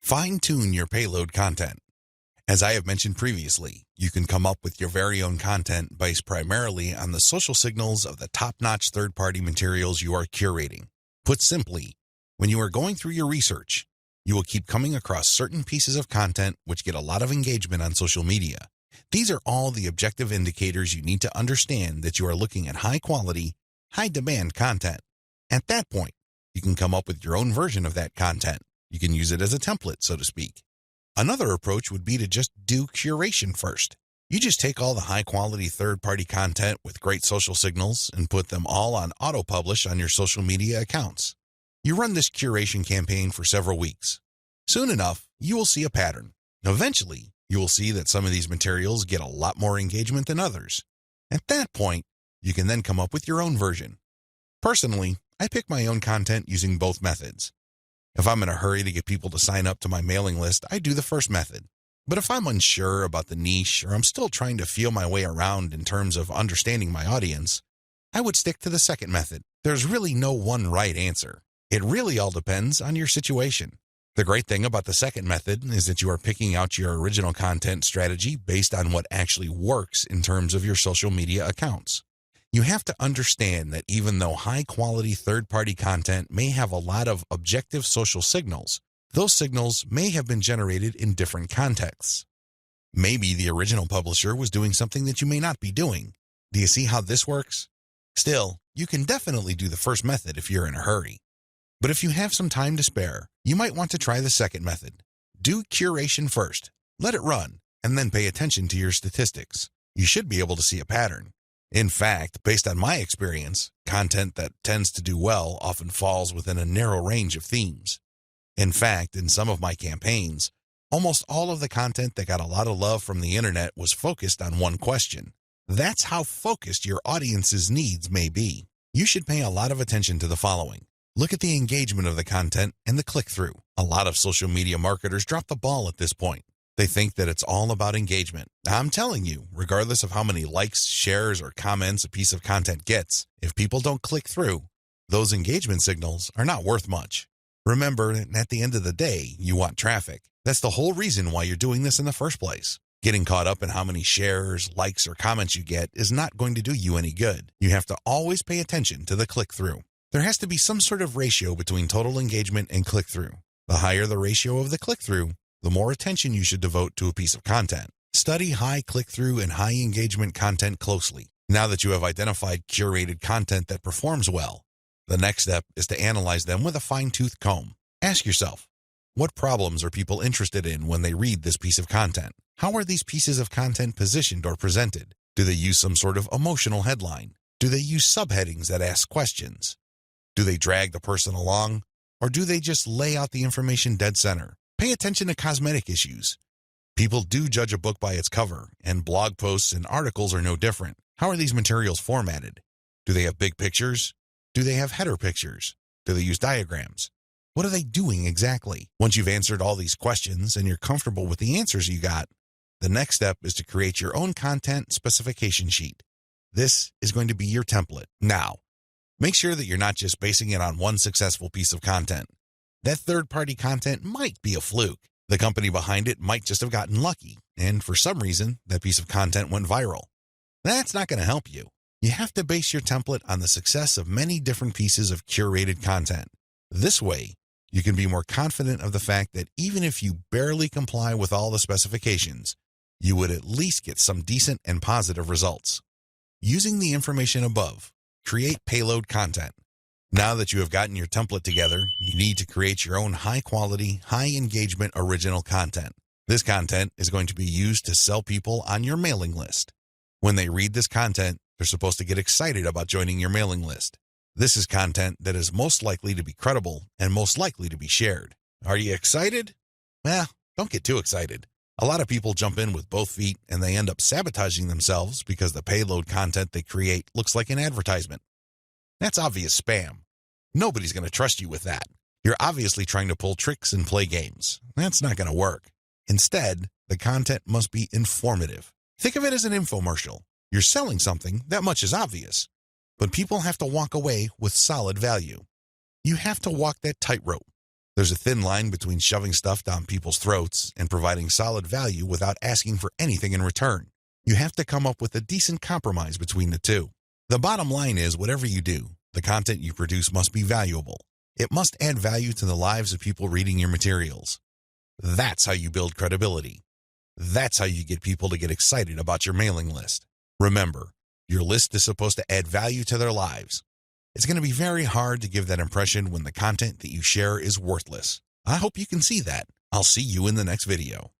Fine-tune your payload content. As I have mentioned previously, you can come up with your very own content based primarily on the social signals of the top-notch third-party materials you are curating. Put simply, when you are going through your research, you will keep coming across certain pieces of content which get a lot of engagement on social media. These are all the objective indicators you need to understand that you are looking at high-quality, high-demand content. At that point, you can come up with your own version of that content. You can use it as a template, so to speak. Another approach would be to just do curation first. You just take all the high-quality third-party content with great social signals and put them all on auto-publish on your social media accounts. You run this curation campaign for several weeks. Soon enough, you will see a pattern. Eventually, you will see that some of these materials get a lot more engagement than others. At that point, you can then come up with your own version. Personally, I pick my own content using both methods. If I'm in a hurry to get people to sign up to my mailing list, I do the first method. But if I'm unsure about the niche or I'm still trying to feel my way around in terms of understanding my audience, I would stick to the second method. There's really no one right answer. It really all depends on your situation. The great thing about the second method is that you are picking out your original content strategy based on what actually works in terms of your social media accounts. You have to understand that even though high-quality third-party content may have a lot of objective social signals, those signals may have been generated in different contexts. Maybe the original publisher was doing something that you may not be doing. Do you see how this works? Still, you can definitely do the first method if you're in a hurry. But if you have some time to spare, you might want to try the second method. Do curation first, let it run, and then pay attention to your statistics. You should be able to see a pattern. In fact, based on my experience, content that tends to do well often falls within a narrow range of themes. In fact, in some of my campaigns, almost all of the content that got a lot of love from the internet was focused on one question. That's how focused your audience's needs may be. You should pay a lot of attention to the following. Look at the engagement of the content and the click-through. A lot of social media marketers drop the ball at this point. They think that it's all about engagement. I'm telling you, regardless of how many likes, shares, or comments a piece of content gets, if people don't click through, those engagement signals are not worth much. Remember, at the end of the day, you want traffic. That's the whole reason why you're doing this in the first place. Getting caught up in how many shares, likes, or comments you get is not going to do you any good. You have to always pay attention to the click-through. There has to be some sort of ratio between total engagement and click-through. The higher the ratio of the click-through, the more attention you should devote to a piece of content. Study high click-through and high engagement content closely. Now that you have identified curated content that performs well, the next step is to analyze them with a fine-tooth comb. Ask yourself, what problems are people interested in when they read this piece of content? How are these pieces of content positioned or presented? Do they use some sort of emotional headline? Do they use subheadings that ask questions? Do they drag the person along? Or do they just lay out the information dead center? Pay attention to cosmetic issues. People do judge a book by its cover, and blog posts and articles are no different. How are these materials formatted? Do they have big pictures? Do they have header pictures? Do they use diagrams? What are they doing exactly? Once you've answered all these questions and you're comfortable with the answers you got, the next step is to create your own content specification sheet. This is going to be your template. Now, make sure that you're not just basing it on one successful piece of content. That third-party content might be a fluke. The company behind it might just have gotten lucky, and for some reason, that piece of content went viral. That's not going to help you. You have to base your template on the success of many different pieces of curated content. This way, you can be more confident of the fact that even if you barely comply with all the specifications, you would at least get some decent and positive results. Using the information above, create payload content. Now that you have gotten your template together, you need to create your own high-quality, high-engagement original content. This content is going to be used to sell people on your mailing list. When they read this content, they're supposed to get excited about joining your mailing list. This is content that is most likely to be credible and most likely to be shared. Are you excited? Well, don't get too excited. A lot of people jump in with both feet and they end up sabotaging themselves because the payload content they create looks like an advertisement. That's obvious spam. Nobody's going to trust you with that. You're obviously trying to pull tricks and play games. That's not going to work. Instead, the content must be informative. Think of it as an infomercial. You're selling something, that much is obvious. But people have to walk away with solid value. You have to walk that tightrope. There's a thin line between shoving stuff down people's throats and providing solid value without asking for anything in return. You have to come up with a decent compromise between the two. The bottom line is, whatever you do, the content you produce must be valuable. It must add value to the lives of people reading your materials. That's how you build credibility. That's how you get people to get excited about your mailing list. Remember, your list is supposed to add value to their lives. It's going to be very hard to give that impression when the content that you share is worthless. I hope you can see that. I'll see you in the next video.